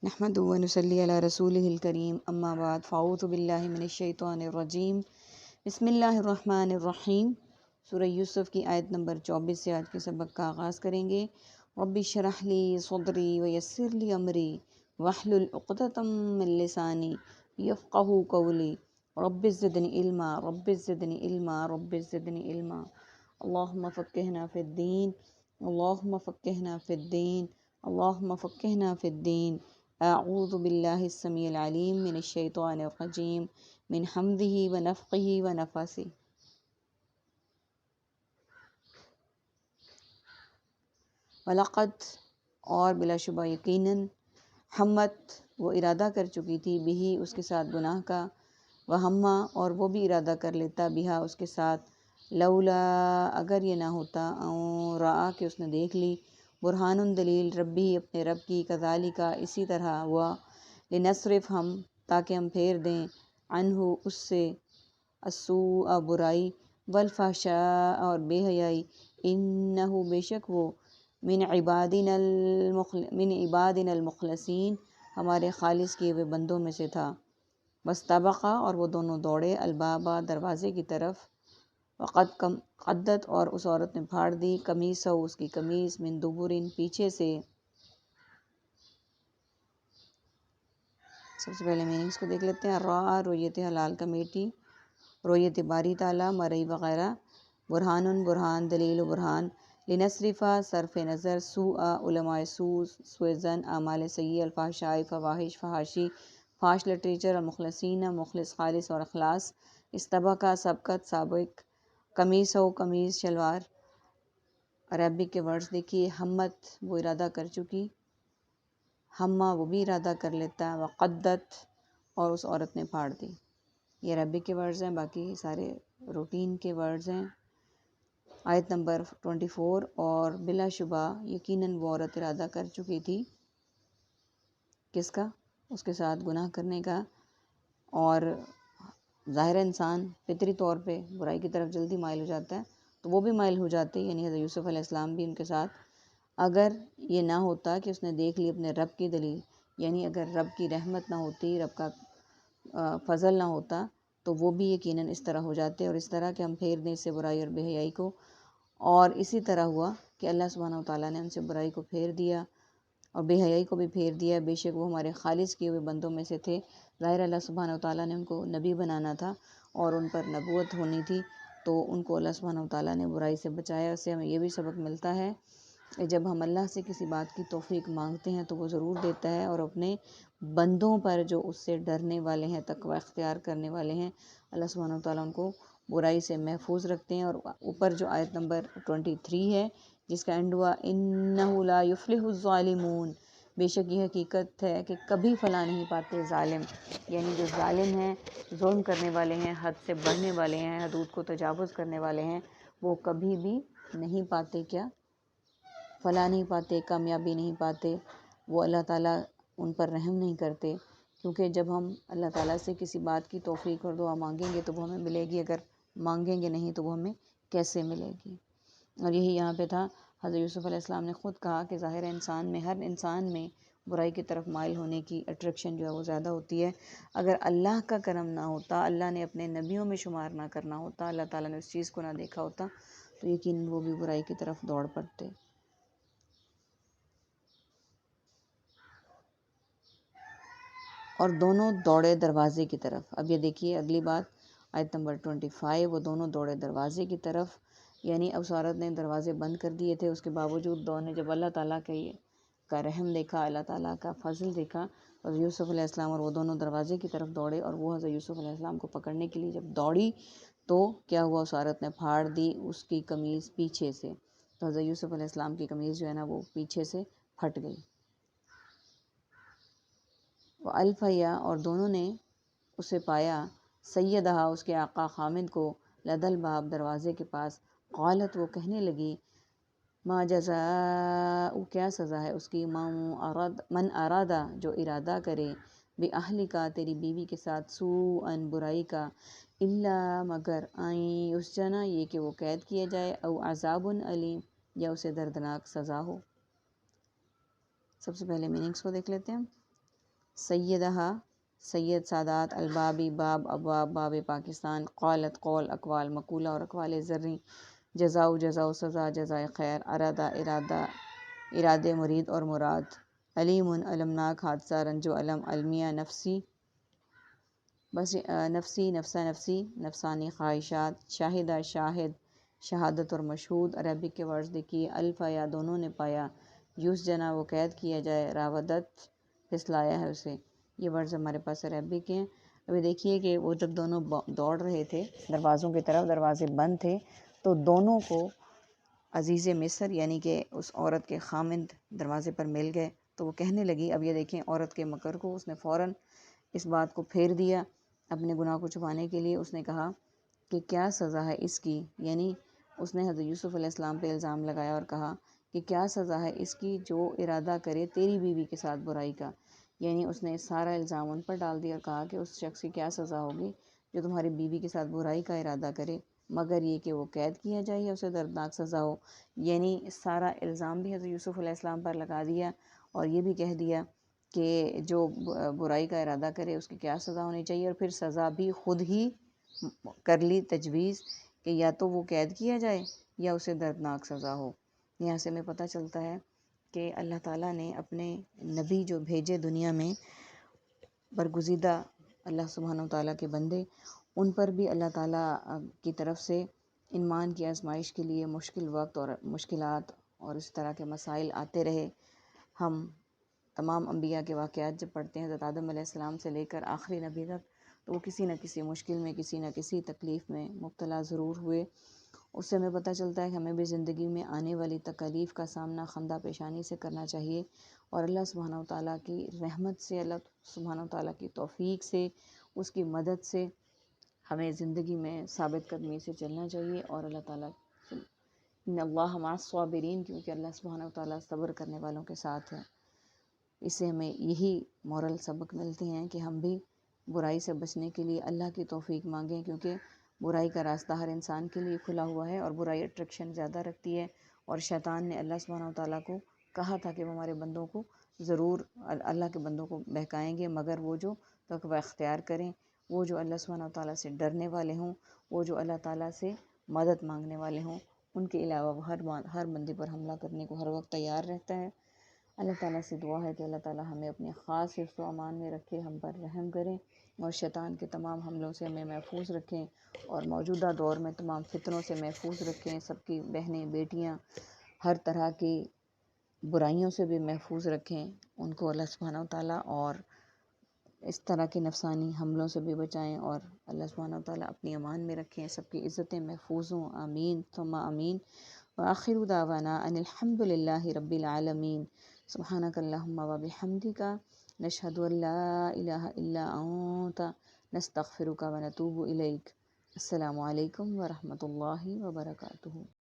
نحمدہ و نصلی علی رسولہ الکریم اما بعد فاعوذ باللہ من الشیطان الرجیم بسم اللہ الرحمن الرحیم۔ سورہ یوسف کی آیت نمبر 24 سے آج کے سبق کا آغاز کریں گے۔ رب اشرح لی صدری ویسر لی امری واحلل عقدۃ من لسانی یفقہوا قولی رب زدنی علما رب زدنی علما رب زدنی علما۔ اللہم فقہنا فی الدین اللہم فقہنا فی الدین اللہم فقہنا فی الدین۔ اعوذ باللہ السمیع العلیم من الشیطان الرجیم من حمدہ ونفخہ ونفثہ۔ وَلَقَدْ اور بلا شبہ یقیناً ہمت وہ ارادہ کر چکی تھی بہی اس کے ساتھ گناہ کا، وہما اور وہ بھی ارادہ کر لیتا بہا اس کے ساتھ، لولا اگر یہ نہ ہوتا، او رآ کہ اس نے دیکھ لی، برہان دلیل ربی اپنے رب کی، کذالک اسی طرح ہوا، لنصرف ہم تاکہ ہم پھیر دیں، عنہ اس سے، السوء برائی، والفحشاء اور بے حیائی، انہ بے شک وہ، من عبادنا المخلصین ہمارے خالص کیے ہوئے بندوں میں سے تھا۔ واستبقا اور وہ دونوں دوڑے، البابا دروازے کی طرف، قدت اور اس عورت نے پھاڑ دی، قمیصہ اس کی قمیص، من دبرن پیچھے سے۔ سب سے پہلے میننگز کو دیکھ لیتے ہیں۔ را رویت حلال کمیٹی، رویت باری تعالیٰ، مرئی وغیرہ، برہان برہان، دلیل و برہان، لنصرفہ صرف نظر، سوء علماء سوء زن، اعمال سیئ، الفحشاء فواحش فحاشی، فحش لٹریچر، المخلصین مخلص خالص اور اخلاص، استبقا سبقت سابق، قمیص و قمیص شلوار۔ عربک کے ورڈز دیکھیے، ہمت وہ ارادہ کر چکی، ہما وہ بھی ارادہ کر لیتا، وقدت اور اس عورت نے پھاڑ دی۔ یہ عربک کے ورڈز ہیں، باقی سارے روٹین کے ورڈز ہیں۔ آیت نمبر 24، اور بلا شبہ یقیناً وہ عورت ارادہ کر چکی تھی، کس کا؟ اس کے ساتھ گناہ کرنے کا، اور ظاہر انسان فطری طور پہ برائی کی طرف جلدی مائل ہو جاتا ہے، تو وہ بھی مائل ہو جاتے، یعنی حضرت یوسف علیہ السلام بھی ان کے ساتھ۔ اگر یہ نہ ہوتا کہ اس نے دیکھ لی اپنے رب کی دلیل، یعنی اگر رب کی رحمت نہ ہوتی، رب کا فضل نہ ہوتا، تو وہ بھی یقیناً اس طرح ہو جاتے، اور اس طرح کہ ہم پھیر دیں اس سے برائی اور بے حیائی کو۔ اور اسی طرح ہوا کہ اللہ سبحانہ وتعالیٰ نے ان سے برائی کو پھیر دیا اور بے حیائی کو بھی پھیر دیا، بے شک وہ ہمارے خالص کیے ہوئے بندوں میں سے تھے۔ ظاہر اللہ سبحانہ وتعالیٰ نے ان کو نبی بنانا تھا اور ان پر نبوت ہونی تھی، تو ان کو اللہ سبحانہ وتعالیٰ نے برائی سے بچایا۔ اس سے ہمیں یہ بھی سبق ملتا ہے کہ جب ہم اللہ سے کسی بات کی توفیق مانگتے ہیں تو وہ ضرور دیتا ہے، اور اپنے بندوں پر جو اس سے ڈرنے والے ہیں، تقوی اختیار کرنے والے ہیں، اللہ سبحانہ وتعالیٰ ان کو برائی سے محفوظ رکھتے ہیں۔ اور اوپر جو آیت نمبر 23 ہے جس کا اینڈ ہوا، انہ لا یفلح الظالمون، بے شک یہ حقیقت ہے کہ کبھی فلاح نہیں پاتے ظالم، یعنی جو ظالم ہیں، ظلم کرنے والے ہیں، حد سے بڑھنے والے ہیں، حدود کو تجاوز کرنے والے ہیں، وہ کبھی بھی نہیں پاتے، کیا؟ فلاح نہیں پاتے، کامیابی نہیں پاتے، وہ اللہ تعالیٰ ان پر رحم نہیں کرتے، کیونکہ جب ہم اللہ تعالیٰ سے کسی بات کی توفیق اور دعا مانگیں گے تو وہ ہمیں ملے گی، اگر مانگیں گے نہیں تو وہ ہمیں کیسے ملے گی؟ اور یہی یہاں پہ تھا، حضرت یوسف علیہ السلام نے خود کہا کہ ظاہر انسان میں، ہر انسان میں برائی کی طرف مائل ہونے کی اٹریکشن جو ہے وہ زیادہ ہوتی ہے۔ اگر اللہ کا کرم نہ ہوتا، اللہ نے اپنے نبیوں میں شمار نہ کرنا ہوتا، اللہ تعالیٰ نے اس چیز کو نہ دیکھا ہوتا، تو یقیناً وہ بھی برائی کی طرف دوڑ پڑتے۔ اور دونوں دوڑے دروازے کی طرف۔ اب یہ دیکھیے اگلی بات، آیت نمبر 25، وہ دونوں دوڑے دروازے کی طرف، یعنی اب اس عورت نے دروازے بند کر دیے تھے، اس کے باوجود دونوں نے جب اللہ تعالیٰ کا رحم دیکھا، اللہ تعالیٰ کا فضل دیکھا، اور یوسف علیہ السلام اور وہ دونوں دروازے کی طرف دوڑے، اور وہ حضرت یوسف علیہ السلام کو پکڑنے کے لیے جب دوڑی تو کیا ہوا، اس عورت نے پھاڑ دی اس کی قمیص پیچھے سے، تو حضرت یوسف علیہ السلام کی قمیص جو ہے نا وہ پیچھے سے پھٹ گئی۔ وَأَلْفَیَا اور دونوں نے اسے پایا، سیدہا اس کے آقا خامد کو، لدى الباب دروازے کے پاس، قالت وہ کہنے لگی، ما جزاء کیا سزا ہے اس کی، من ارادہ جو ارادہ کرے، بِأَہْلِکَ تیری بیوی کے ساتھ، سوءً برائی کا، الا مگر، ان یسجنا یہ کہ وہ قید کیا جائے، او عذاب علیم یا اسے دردناک سزا ہو۔ سب سے پہلے میننگز کو دیکھ لیتے ہیں۔ سیدہ سید سادات البابی باب ابواب باب پاکستان قالت قول اقوال مقولہ اور اقوال زرعی جزاؤ جزاؤ سزا جزائے خیر ارادہ ارادہ ارادے مرید اور مراد علیم المناک حادثہ رنج و علم المیہ نفسی بس نفسی نفسہ نفسی نفسانی خواہشات شاہدہ شاہد شہادت اور مشہود عربک کے ورڈز دیکھیے الفا یا دونوں نے پایا یوس جنا وہ قید کیا جائے راودت پھسلایا ہے اسے یہ ورڈز ہمارے پاس عربک ہیں۔ ابھی دیکھیے کہ وہ جب دونوں دوڑ رہے تھے دروازوں کی طرف دروازے بند تھے تو دونوں کو عزیز مصر یعنی کہ اس عورت کے خامند دروازے پر مل گئے تو وہ کہنے لگی اب یہ دیکھیں عورت کے مکر کو اس نے فوراً اس بات کو پھیر دیا اپنے گناہ کو چھپانے کے لیے اس نے کہا کہ کیا سزا ہے اس کی یعنی اس نے حضرت یوسف علیہ السلام پہ الزام لگایا اور کہا کہ کیا سزا ہے اس کی جو ارادہ کرے تیری بیوی کے ساتھ برائی کا یعنی اس نے سارا الزام ان پر ڈال دیا اور کہا کہ اس شخص کی کیا سزا ہوگی جو تمہاری بیوی کے ساتھ برائی کا ارادہ کرے مگر یہ کہ وہ قید کیا جائے یا اسے دردناک سزا ہو یعنی سارا الزام بھی حضرت یوسف علیہ السلام پر لگا دیا اور یہ بھی کہہ دیا کہ جو برائی کا ارادہ کرے اس کی کیا سزا ہونی چاہیے اور پھر سزا بھی خود ہی کر لی تجویز کہ یا تو وہ قید کیا جائے یا اسے دردناک سزا ہو۔ یہاں سے ہمیں پتہ چلتا ہے کہ اللہ تعالیٰ نے اپنے نبی جو بھیجے دنیا میں برگزیدہ اللہ سبحانہ و تعالیٰ کے بندے ان پر بھی اللہ تعالیٰ کی طرف سے ایمان کی آزمائش کے لیے مشکل وقت اور مشکلات اور اس طرح کے مسائل آتے رہے۔ ہم تمام انبیاء کے واقعات جب پڑھتے ہیں حضرت آدم علیہ السلام سے لے کر آخری نبی تک تو وہ کسی نہ کسی مشکل میں کسی نہ کسی تکلیف میں مبتلا ضرور ہوئے۔ اس سے ہمیں پتہ چلتا ہے کہ ہمیں بھی زندگی میں آنے والی تکالیف کا سامنا خندہ پیشانی سے کرنا چاہیے اور اللہ سبحانہ و تعالیٰ کی رحمت سے اللہ سبحانہ و تعالیٰ کی توفیق سے اس کی مدد سے ہمیں زندگی میں ثابت قدمی سے چلنا چاہیے اور اللہ تعالیٰ ان اللہ مع الصابرین کیونکہ اللہ سبحانہ و تعالیٰ صبر کرنے والوں کے ساتھ ہے۔ اس سے ہمیں یہی مورل سبق ملتے ہیں کہ ہم بھی برائی سے بچنے کے لیے اللہ کی توفیق مانگیں کیونکہ برائی کا راستہ ہر انسان کے لیے کھلا ہوا ہے اور برائی اٹریکشن زیادہ رکھتی ہے اور شیطان نے اللہ سبحانہ و تعالیٰ کو کہا تھا کہ وہ ہمارے بندوں کو ضرور اللہ کے بندوں کو بہکائیں گے مگر وہ جو تقوی اختیار کریں وہ جو اللہ سبحانہ و تعالیٰ سے ڈرنے والے ہوں وہ جو اللہ تعالیٰ سے مدد مانگنے والے ہوں ان کے علاوہ وہ ہر بندے پر حملہ کرنے کو ہر وقت تیار رہتا ہے۔ اللہ تعالیٰ سے دعا ہے کہ اللہ تعالیٰ ہمیں اپنے خاص حفظ و امان میں رکھے ہم پر رحم کریں اور شیطان کے تمام حملوں سے ہمیں محفوظ رکھیں اور موجودہ دور میں تمام فتنوں سے محفوظ رکھیں سب کی بہنیں بیٹیاں ہر طرح کی برائیوں سے بھی محفوظ رکھیں ان کو اللہ سبحانہ و تعالیٰ اور اس طرح کے نفسانی حملوں سے بھی بچائیں اور اللہ سبحانہ و تعالیٰ اپنی امان میں رکھیں سب کی عزتیں محفوظ ہوں آمین ثم آمین وآخر دعوانا ان الحمد للہ رب العالمین سبحانک اللہم وبحمدک نشہد ان لا الہ الا انت نستغفرک ونتوب الیک۔ السلام علیکم ورحمۃ اللہ وبرکاتہ۔